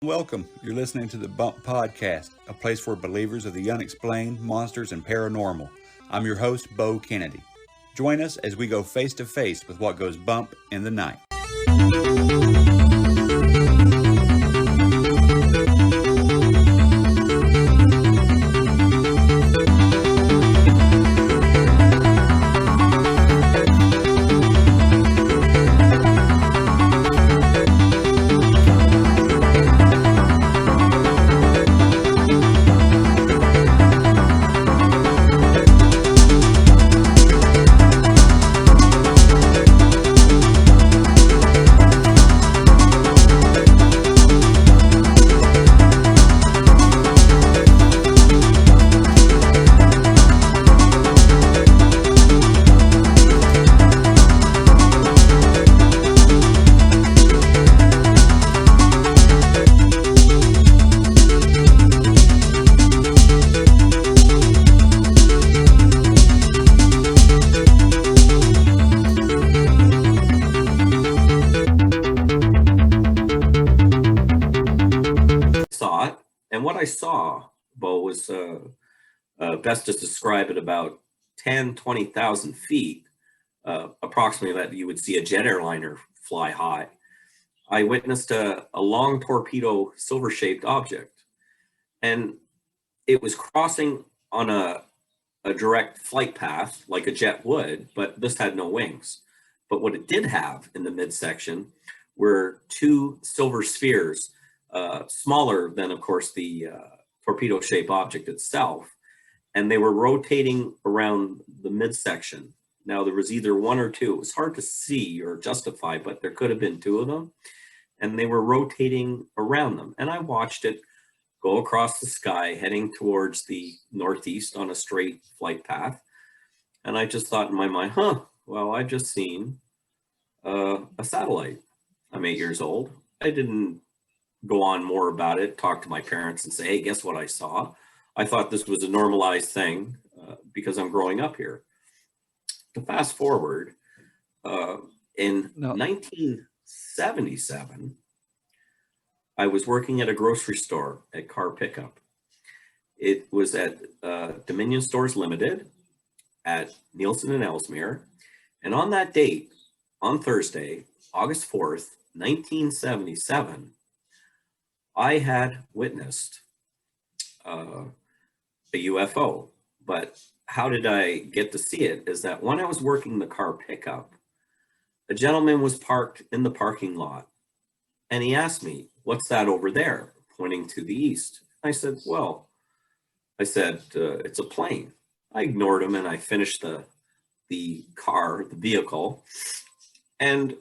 Welcome. You're listening to the Bump Podcast, a place for believers of the unexplained, monsters, and paranormal. I'm your host, Bo Kennedy. Join us as we go face to face with what goes bump in the night. Saw it, and what I saw, Bo, was best to describe it about 10, 20,000 feet, approximately that you would see a jet airliner fly high. I witnessed a long torpedo silver-shaped object, and it was crossing on a direct flight path like a jet would, but this had no wings. But what it did have in the midsection were two silver spheres, smaller than, of course, the torpedo-shaped object itself, and they were rotating around the midsection. Now, there was either one or two. It was hard to see or justify, but there could have been two of them, and they were rotating around them. And I watched it go across the sky, heading towards the northeast on a straight flight path. And I just thought in my mind, well, I've just seen a satellite. I'm 8 years old. I didn't go on more about it, talk to my parents and say, hey, guess what I saw? I thought this was a normalized thing because I'm growing up here. To fast forward, in 1977, I was working at a grocery store at Car Pickup. It was at Dominion Stores Limited at Nielsen and Ellesmere. And on that date, on Thursday, August 4th, 1977, I had witnessed a UFO. But how did I get to see it? Is that when I was working the Car Pickup, a gentleman was parked in the parking lot, and he asked me, what's that over there, pointing to the east? I said, it's a plane. I ignored him and I finished the vehicle. And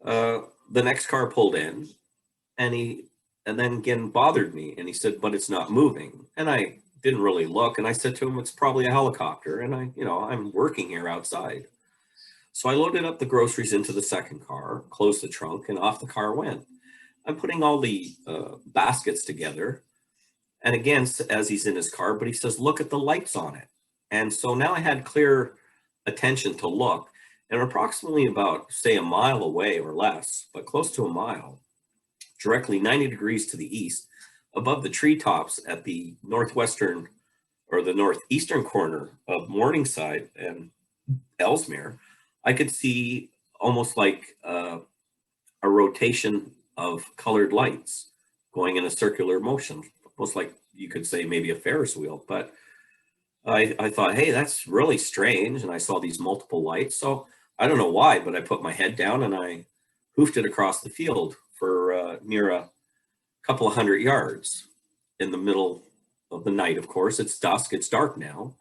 the next car pulled in, and then again bothered me. And he said, but it's not moving. And I didn't really look. And I said to him, it's probably a helicopter. And I'm working here outside. So I loaded up the groceries into the second car, closed the trunk, and off the car went. I'm putting all the baskets together. And again, as he's in his car, but he says, look at the lights on it. And so now I had clear attention to look. And approximately about, say, a mile away or less, but close to a mile, directly 90 degrees to the east, above the treetops at the northwestern or the northeastern corner of Morningside and Ellesmere, I could see almost like a rotation of colored lights going in a circular motion, almost like you could say maybe a Ferris wheel. But I thought, hey, that's really strange. And I saw these multiple lights. So I don't know why, but I put my head down and I hoofed it across the field for near a couple of 100 yards in the middle of the night. Of course, it's dusk, it's dark now.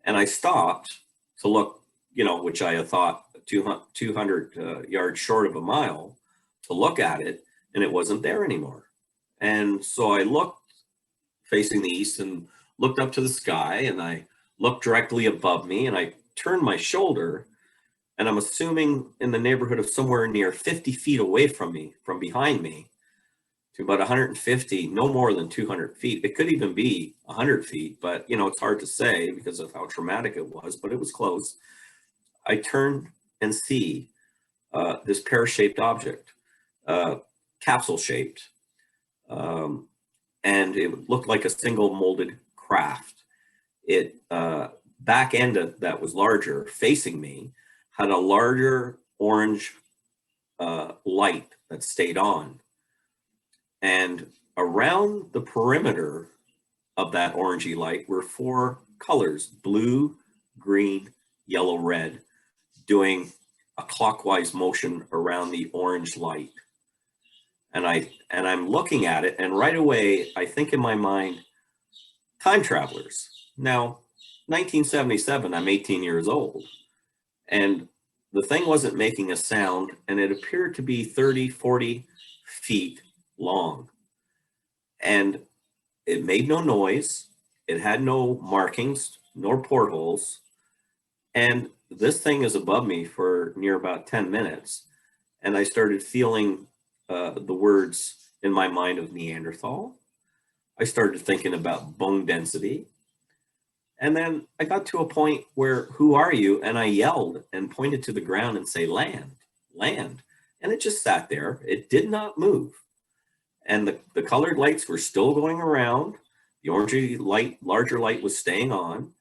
And I stopped to look, which I had thought 200 yards short of a mile, to look at it, and it wasn't there anymore. And so I looked facing the east and looked up to the sky, and I looked directly above me, and I turned my shoulder, and I'm assuming in the neighborhood of somewhere near 50 feet away from me, from behind me, to about 150, no more than 200 feet. It could even be 100 feet, but it's hard to say because of how traumatic it was, but it was close. I turn and see this pear-shaped object, capsule-shaped, and it looked like a single molded craft. It back end that was larger, facing me, had a larger orange light that stayed on, and around the perimeter of that orangey light were four colors: blue, green, yellow, red, doing a clockwise motion around the orange light. And I'm looking at it, and right away I think in my mind, time travelers. Now, 1977, I'm 18 years old, and the thing wasn't making a sound, and it appeared to be 30, 40 feet long. And it made no noise. It had no markings, nor portholes. And this thing is above me for near about 10 minutes. And I started feeling the words in my mind of Neanderthal. I started thinking about bone density. And then I got to a point where, who are you? And I yelled and pointed to the ground and say, land, land. And it just sat there. It did not move. And the colored lights were still going around. The orangey light, larger light was staying on.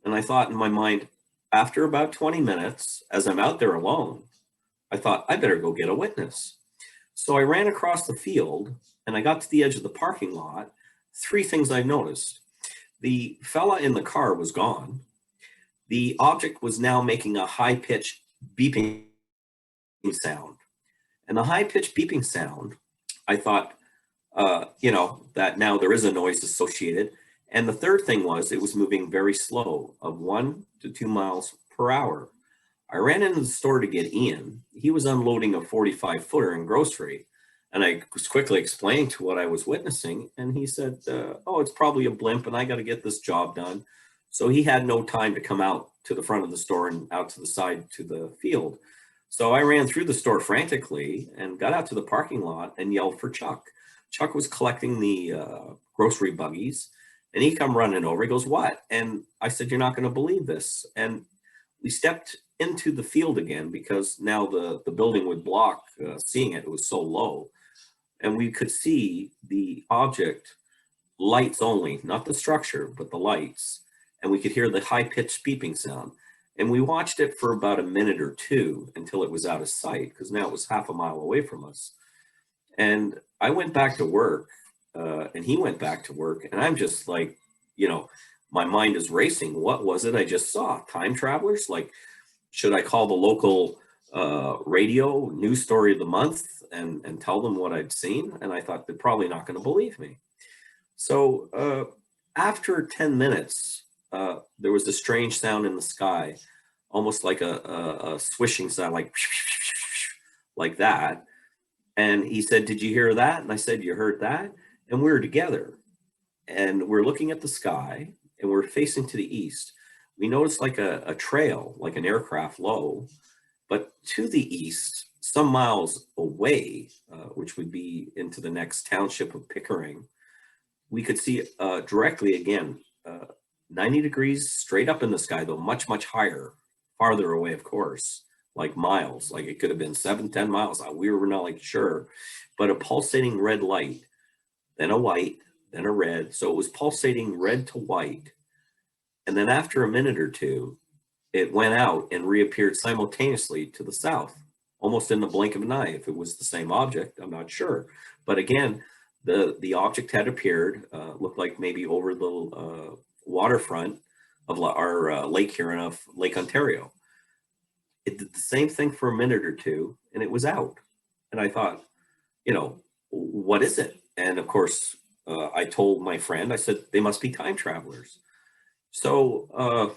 And I thought in my mind, after about 20 minutes, as I'm out there alone, I thought, I better go get a witness. So I ran across the field and I got to the edge of the parking lot. Three things I noticed. The fella in the car was gone. The object was now making a high-pitched beeping sound. And the high-pitched beeping sound, I thought, that now there is a noise associated. And the third thing was it was moving very slow, of 1 to 2 miles per hour. I ran into the store to get Ian. He was unloading a 45-footer in grocery. And I was quickly explaining to what I was witnessing. And he said, oh, it's probably a blimp and I got to get this job done. So he had no time to come out to the front of the store and out to the side to the field. So I ran through the store frantically and got out to the parking lot and yelled for Chuck. Chuck was collecting the grocery buggies, and he come running over. He goes, what? And I said, you're not going to believe this. And we stepped into the field again because now the building would block seeing it. It was so low. And we could see the object, lights only, not the structure, but the lights. And we could hear the high-pitched beeping sound. And we watched it for about a minute or two until it was out of sight, because now it was half a mile away from us. And I went back to work, and he went back to work, and I'm just like, my mind is racing. What was it I just saw? Time travelers? Like, should I call the local radio news story of the month and tell them what I'd seen? And I thought they're probably not going to believe me. So after 10 minutes, there was a strange sound in the sky, almost like a swishing sound, like that. And he said, did you hear that? And I said, you heard that? And we were together and we're looking at the sky and we're facing to the east. We noticed like a trail, like an aircraft low, but to the east, some miles away, which would be into the next township of Pickering, we could see directly again, 90 degrees straight up in the sky, though much, much higher, farther away, of course, like miles, like it could have been 7-10 miles. We were not like sure, but a pulsating red light, then a white, then a red. So it was pulsating red to white. And then after a minute or two, it went out and reappeared simultaneously to the south, almost in the blink of an eye. If it was the same object, I'm not sure. But again, the object had appeared, looked like maybe over the waterfront of our lake here in Lake Ontario. It did the same thing for a minute or two, and it was out. And I thought, what is it? And of course, I told my friend, I said, they must be time travelers. So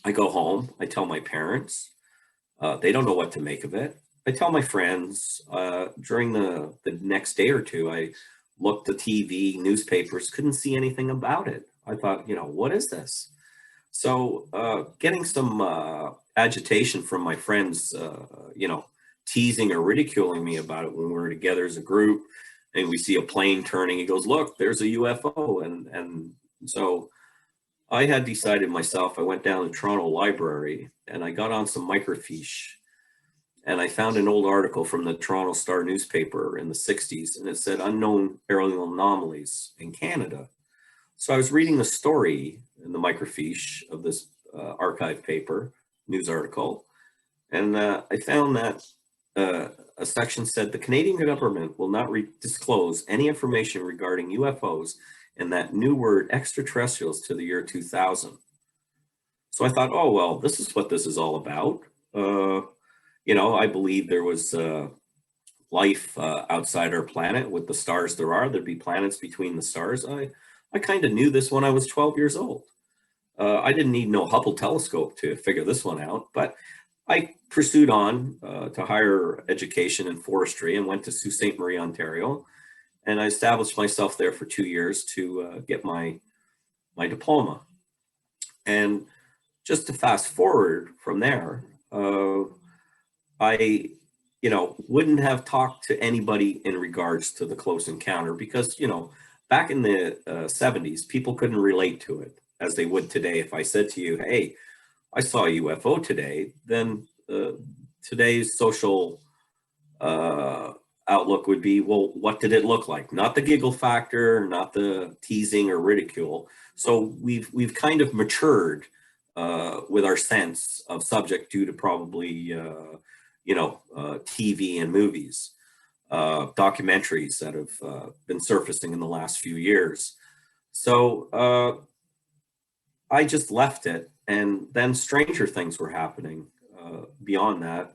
I go home, I tell my parents, they don't know what to make of it. I tell my friends, during the next day or two, I looked at TV, newspapers, couldn't see anything about it. I thought, what is this? So getting some agitation from my friends, teasing or ridiculing me about it when we were together as a group, and we see a plane turning, he goes, look, there's a UFO. And so I had decided myself, I went down to Toronto Library and I got on some microfiche. and I found an old article from the Toronto Star newspaper in the 60s, and it said unknown aerial anomalies in Canada. So I was reading the story in the microfiche of this archive paper, news article, and I found that a section said the Canadian government will not disclose any information regarding UFOs and that new word extraterrestrials to the year 2000. So I thought, oh, well, this is what this is all about. I believe there was life outside our planet with the stars there are. There'd be planets between the stars. I kind of knew this when I was 12 years old. I didn't need no Hubble telescope to figure this one out, but I pursued on to higher education in forestry and went to Sault Ste. Marie, Ontario, and I established myself there for 2 years to get my diploma. And just to fast forward from there, I wouldn't have talked to anybody in regards to the close encounter because, back in the 70s, people couldn't relate to it as they would today. If I said to you, hey, I saw a UFO today, then today's social outlook would be, well, what did it look like? Not the giggle factor, not the teasing or ridicule. So we've kind of matured with our sense of subject due to probably TV and movies, documentaries that have been surfacing in the last few years. So I just left it, and then stranger things were happening beyond that.